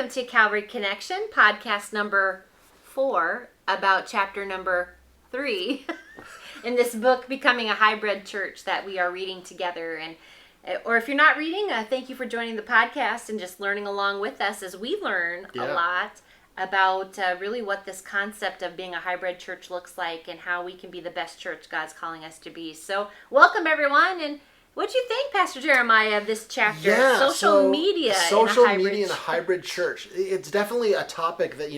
welcome to Calvary Connection, podcast number 4, about chapter number 3 in this book, Becoming a Hybrid Church, that we are reading together. And or if you're not reading, thank you for joining the podcast and just learning along with us as we learn a lot about really what this concept of being a hybrid church looks like and how we can be the best church God's calling us to be. So welcome, everyone. And what do you think, Pastor Jeremiah, of this chapter? Yeah, social media in a hybrid church. It's definitely a topic that,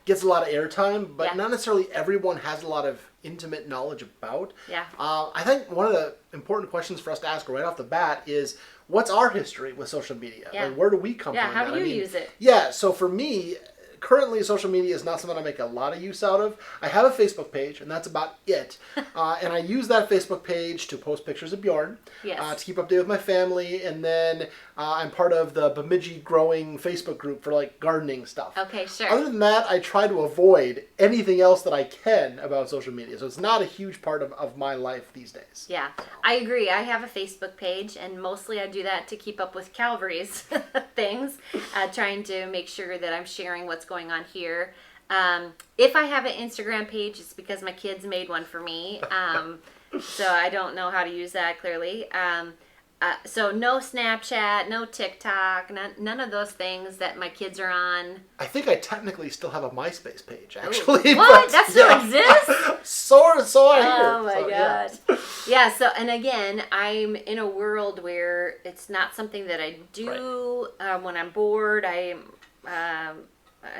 gets a lot of airtime, but not necessarily everyone has a lot of intimate knowledge about. Yeah. I think one of the important questions for us to ask right off the bat is, what's our history with social media? Yeah. Like, where do we come from? Yeah, how do you use it? Yeah, so for me, currently, social media is not something I make a lot of use out of. I have a Facebook page, and that's about it. And I use that Facebook page to post pictures of Bjorn, to keep updated with my family, and then I'm part of the Bemidji growing Facebook group for gardening stuff. Okay, sure. Other than that, I try to avoid anything else that I can about social media. So it's not a huge part of my life these days. Yeah, I agree. I have a Facebook page, and mostly I do that to keep up with Calvary's things, trying to make sure that I'm sharing what's going on here. If I have an Instagram page, it's because my kids made one for me. So I don't know how to use that clearly. So no Snapchat, no TikTok, none of those things that my kids are on. I think I technically still have a MySpace page, actually. What? That still exists? So I hear. Oh my gosh. Yeah, so, and again, I'm in a world where it's not something that I do when I'm bored. I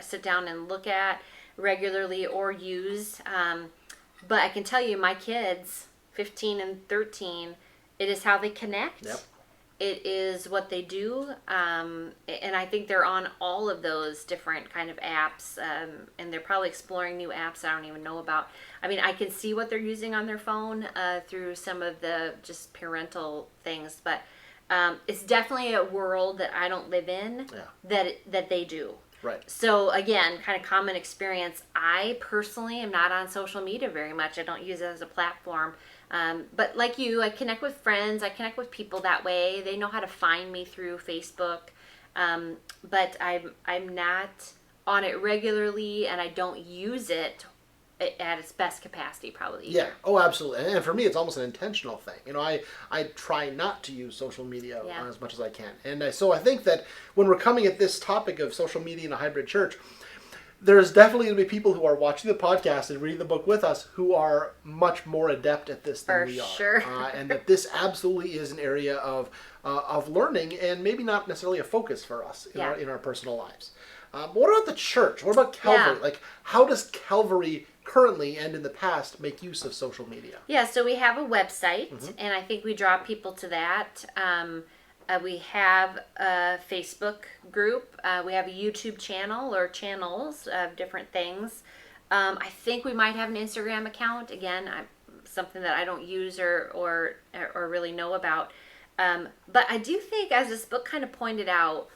sit down and look at regularly or use. But I can tell you, my kids, 15 and 13, it is how they connect. Yep. It is what they do. And I think they're on all of those different kind of apps. And they're probably exploring new apps I don't even know about. I mean, I can see what they're using on their phone through some of the just parental things. But it's definitely a world that I don't live in that they do. Right. So again, kind of common experience. I personally am not on social media very much. I don't use it as a platform. But like you, I connect with friends. I connect with people that way. They know how to find me through Facebook. But I'm not on it regularly, and I don't use it at its best capacity probably either. Yeah. Oh, absolutely. And for me, it's almost an intentional thing. I try not to use social media as much as I can. And so I think that when we're coming at this topic of social media in a hybrid church, there's definitely going to be people who are watching the podcast and reading the book with us who are much more adept at this than we are. For sure. And that this absolutely is an area of learning and maybe not necessarily a focus for us in our personal lives. What about the church? What about Calvary? Yeah. Like, how does Calvary currently and in the past make use of social media? Yeah, so we have a website, and I think we draw people to that. We have a Facebook group. We have a YouTube channel or channels of different things. I think we might have an Instagram account. Again, something that I don't use or really know about. But I do think, as this book kind of pointed out,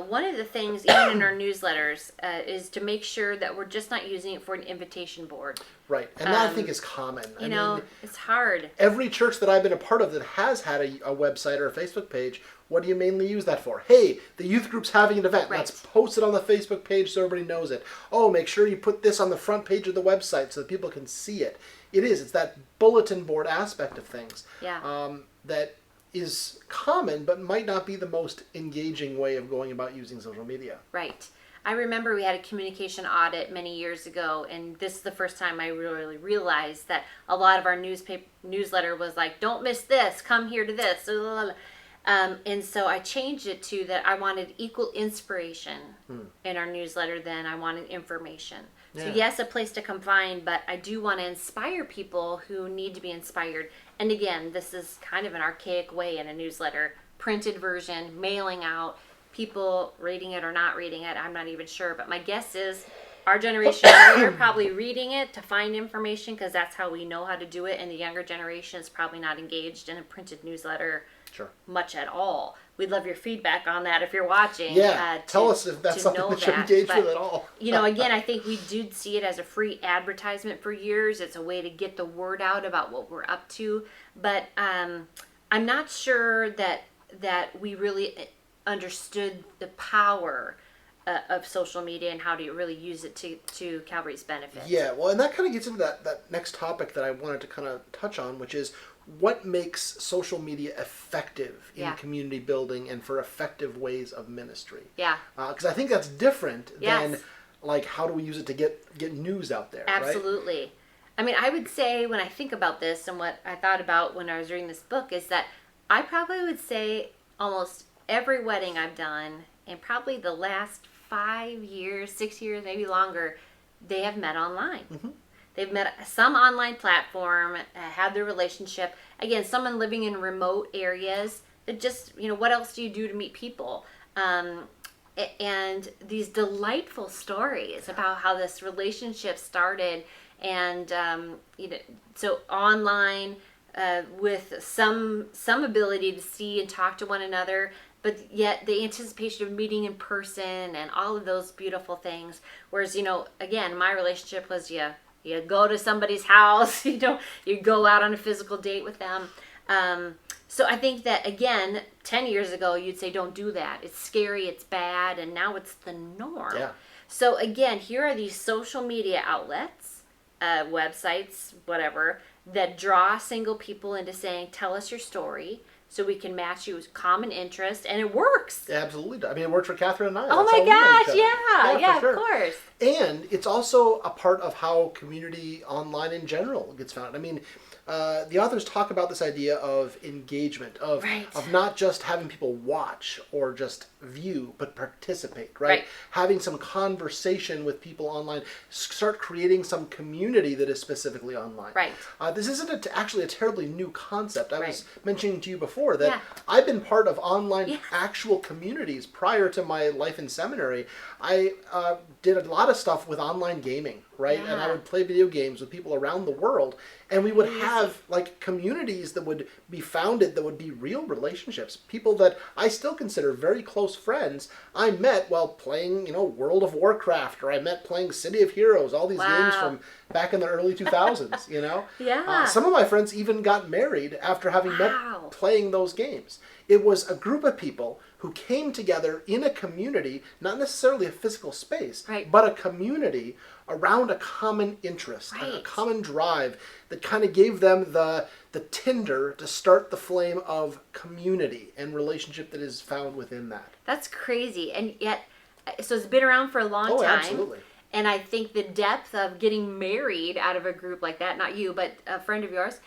one of the things, even in our newsletters, is to make sure that we're just not using it for an invitation board. Right, and that I think is common. I mean, it's hard. Every church that I've been a part of that has had a website or a Facebook page, what do you mainly use that for? Hey, the youth group's having an event. Let's post it on the Facebook page so everybody knows it. Oh, make sure you put this on the front page of the website so that people can see it. It's that bulletin board aspect of things that is common but might not be the most engaging way of going about using social media. Right. I remember we had a communication audit many years ago, and this is the first time I really realized that a lot of our newsletter was like, don't miss this, come here to this. And so I changed it to that I wanted equal inspiration in our newsletter than I wanted information. So yes, a place to come find, but I do want to inspire people who need to be inspired. And again, this is kind of an archaic way in a newsletter, printed version, mailing out, people reading it or not reading it, I'm not even sure. But my guess is our generation are probably reading it to find information because that's how we know how to do it. And the younger generation is probably not engaged in a printed newsletter much at all. We'd love your feedback on that if you're watching. Tell us if that's something that you're engaged with at all. Again, I think we did see it as a free advertisement for years. It's a way to get the word out about what we're up to. But I'm not sure that we really understood the power of social media and how to really use it to Calvary's benefit. Yeah, well, and that kind of gets into that next topic that I wanted to kind of touch on, which is what makes social media effective in community building and for effective ways of ministry. Yeah. Because I think that's different Yes. than, like, how do we use it to get news out there, Absolutely. Right? I mean, I would say when I think about this and what I thought about when I was reading this book is that I probably would say almost every wedding I've done in probably the last 5 years, 6 years, maybe longer, they have met online. Mm-hmm. They've met some online platform, had their relationship. Again, someone living in remote areas. It just, what else do you do to meet people? And these delightful stories about how this relationship started, and so online with some ability to see and talk to one another, but yet the anticipation of meeting in person and all of those beautiful things. Whereas, again, my relationship was you go to somebody's house, you go out on a physical date with them. So I think that, again, 10 years ago, you'd say, don't do that. It's scary, it's bad, and now it's the norm. Yeah. So again, here are these social media outlets, websites, whatever, that draw single people into saying, tell us your story, so we can match you with common interest, and it works. Yeah, absolutely. I mean, it worked for Catherine and I. Oh my gosh, yeah, sure. Of course. And it's also a part of how community online in general gets found. I mean, the authors talk about this idea of engagement, of not just having people watch or just view, but participate, right? Having some conversation with people online, start creating some community that is specifically online. Right. This isn't actually a terribly new concept. I was mentioning to you before that I've been part of online actual communities prior to my life in seminary. I did a lot of stuff with online gaming, right? Yeah. And I would play video games with people around the world. And we would have like communities that would be founded that would be real relationships. People that I still consider very close friends. I met while playing, World of Warcraft, or I met playing City of Heroes, all these games from back in the early 2000s, Yeah. Some of my friends even got married after having met playing those games. It was a group of people who came together in a community, not necessarily a physical space, but a community around a common interest, a common drive that kind of gave them the tinder to start the flame of community and relationship that is found within that. That's crazy. And yet, so it's been around for a long time. Absolutely. And I think the depth of getting married out of a group like that, not you, but a friend of yours,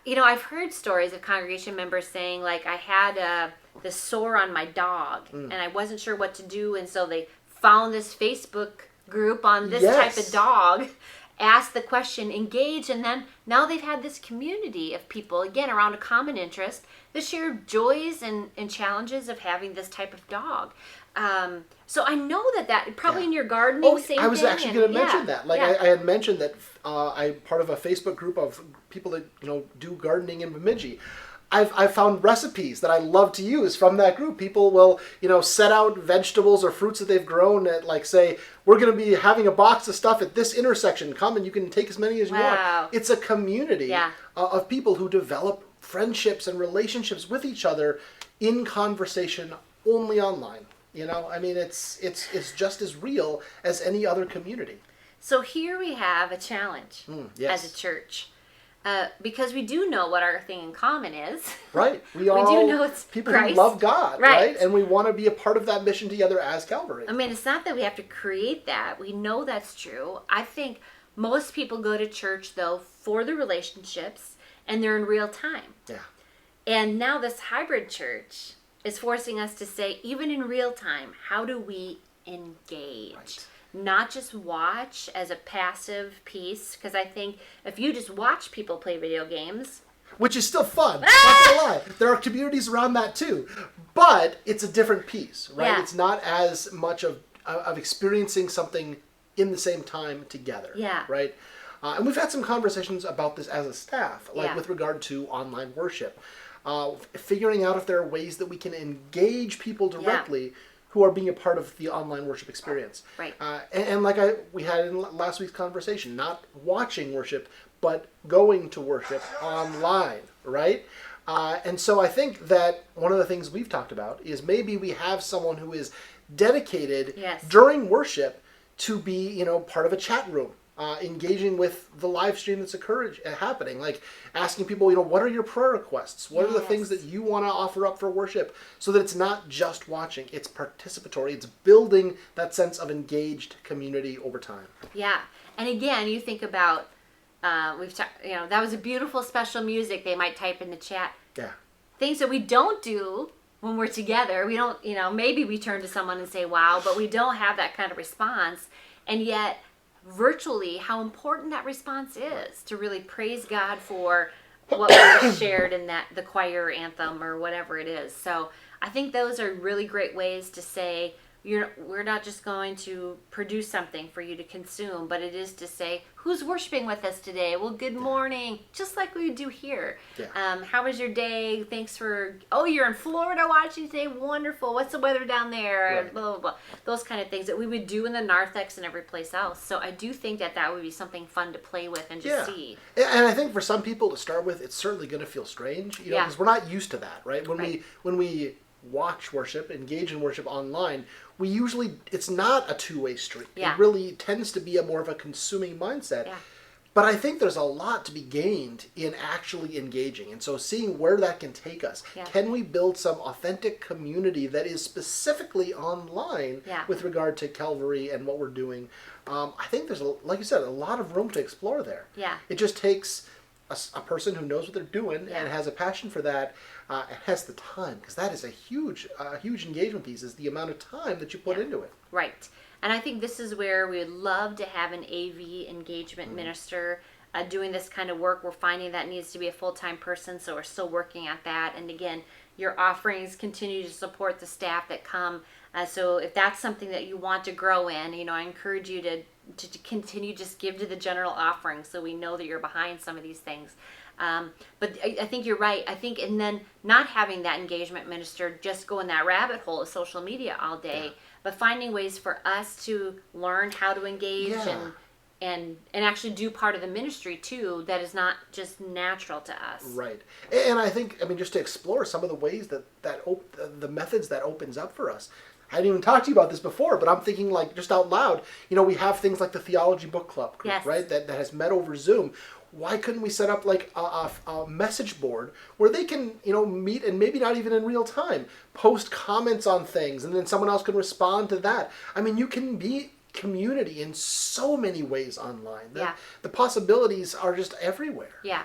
I've heard stories of congregation members saying, like, I had this sore on my dog, and I wasn't sure what to do, and so they found this Facebook group on this type of dog, asked the question, engage, and then now they've had this community of people, again, around a common interest, that share joys and challenges of having this type of dog. So I know that probably in your gardening, same thing. I was actually going to mention that. Like I had mentioned that I'm part of a Facebook group of people that do gardening in Bemidji. I've found recipes that I love to use from that group. People will set out vegetables or fruits that they've grown at, like, say, we're going to be having a box of stuff at this intersection. Come and you can take as many as you want. It's a community of people who develop friendships and relationships with each other in conversation only online. I mean, it's just as real as any other community. So here we have a challenge as a church. Because we do know what our thing in common is. Right. We do know it's people Christ. Who love God, right? And we want to be a part of that mission together as Calvary. I mean, it's not that we have to create that. We know that's true. I think most people go to church, though, for the relationships, and they're in real time. Yeah. And now this hybrid church is forcing us to say, even in real time, how do we engage? Right. Not just watch as a passive piece, because I think if you just watch people play video games, which is still fun, not gonna lie, there are communities around that too, but it's a different piece, right? It's not as much of experiencing something in the same time together, right? And we've had some conversations about this as a staff, like with regard to online worship, figuring out if there are ways that we can engage people directly who are being a part of the online worship experience. Right. And like we had in last week's conversation, not watching worship, but going to worship online, right? And so I think that one of the things we've talked about is maybe we have someone who is dedicated Yes. during worship to be, part of a chat room. Engaging with the live stream that's happening, like asking people, what are your prayer requests? What are the things that you want to offer up for worship? So that it's not just watching, it's participatory. It's building that sense of engaged community over time. Yeah. And again, you think about, that was a beautiful special music they might type in the chat. Yeah. Things that we don't do when we're together. We don't, maybe we turn to someone and say, wow, but we don't have that kind of response. And yet, virtually, how important that response is to really praise God for what was shared in the choir anthem or whatever it is. So I think those are really great ways to say, we're not just going to produce something for you to consume, but it is to say, who's worshiping with us today? Well, good morning, just like we do here. Yeah. How was your day? Thanks for, you're in Florida watching today? Wonderful. What's the weather down there? Right. Blah, blah, blah. Those kind of things that we would do in the narthex and every place else. So I do think that would be something fun to play with and to see. And I think for some people to start with, it's certainly going to feel strange, because we're not used to that, right? When we watch worship, engage in worship online, it's not a two-way street. Yeah. It really tends to be more of a consuming mindset. Yeah. But I think there's a lot to be gained in actually engaging. And so seeing where that can take us. Yeah. Can we build some authentic community that is specifically online with regard to Calvary and what we're doing? I think there's, like you said, a lot of room to explore there. Yeah. It just takes a person who knows what they're doing and has a passion for that, and has the time, because that is a huge engagement piece, is the amount of time that you put into it. Right. And I think this is where we would love to have an AV engagement minister doing this kind of work. We're finding that needs to be a full-time person, so we're still working at that. And again, your offerings continue to support the staff that come. So if that's something that you want to grow in, I encourage you to continue just give to the general offering, so we know that you're behind some of these things. But I think you're right. I think, and then not having that engagement minister just go in that rabbit hole of social media all day, but finding ways for us to learn how to engage and actually do part of the ministry too, that is not just natural to us. Right. And I think, just to explore some of the ways the methods that opens up for us. I hadn't even talked to you about this before, but I'm thinking, like, just out loud, we have things like the Theology Book Club group, right? That has met over Zoom. Why couldn't we set up like a message board where they can, meet, and maybe not even in real time, post comments on things, and then someone else can respond to that? You can be community in so many ways online. The possibilities are just everywhere. Yeah.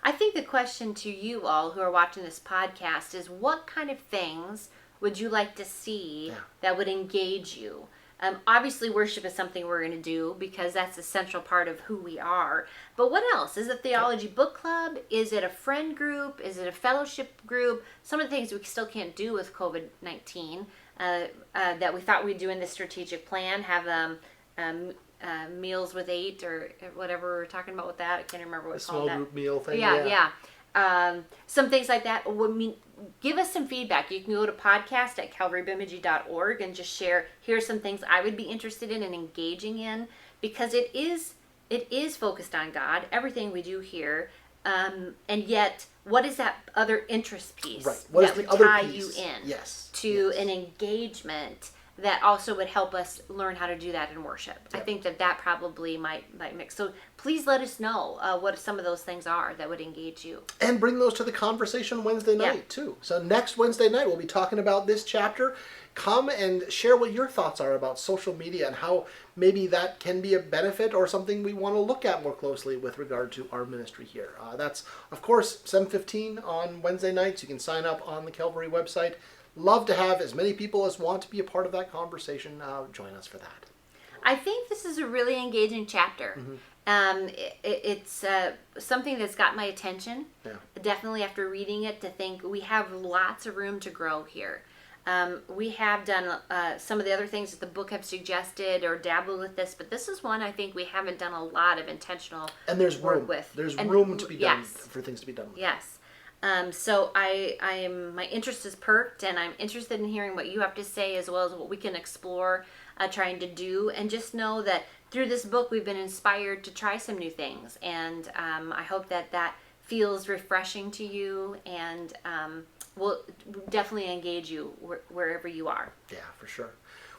I think the question to you all who are watching this podcast is, what kind of things would you like to see that would engage you? Obviously, worship is something we're going to do because that's a central part of who we are. But what else? Is it Theology Book Club? Is it a friend group? Is it a fellowship group? Some of the things we still can't do with COVID-19 that we thought we'd do in the strategic plan, have meals with 8 or whatever we were talking about with that. I can't remember what it's called. A small group meal thing. Yeah. Some things like that. Give us some feedback. You can go to podcast@calvarybemidji.org and just share, here's some things I would be interested in and engaging in, because it is focused on God, everything we do here, and yet what is that other interest piece that would tie you in to an engagement that also would help us learn how to do that in worship. I think that probably might mix. So please let us know what some of those things are that would engage you. And bring those to the conversation Wednesday night too. So next Wednesday night we'll be talking about this chapter. Come and share what your thoughts are about social media and how maybe that can be a benefit or something we want to look at more closely with regard to our ministry here. That's, of course, 7:15 on Wednesday nights. You can sign up on the Calvary website. Love to have as many people as want to be a part of that conversation join us for that. I think this is a really engaging chapter. It's something that's got my attention. Definitely after reading it, to think we have lots of room to grow here. We have done some of the other things that the book have suggested or dabbled with this, but this is one I think we haven't done a lot of intentional work with. There's room to be done for things to be done with. Yes. So my interest is perked, and I'm interested in hearing what you have to say, as well as what we can explore trying to do. And just know that through this book, we've been inspired to try some new things. And I hope that feels refreshing to you, and will definitely engage you wherever you are. Yeah, for sure.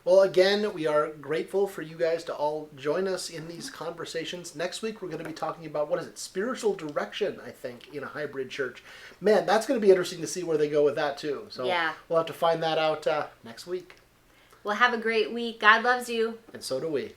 Well, again, we are grateful for you guys to all join us in these conversations. Next week, we're going to be talking about, what is it, spiritual direction, I think, in a hybrid church. Man, that's going to be interesting to see where they go with that, too. So we'll have to find that out next week. Well, have a great week. God loves you. And so do we.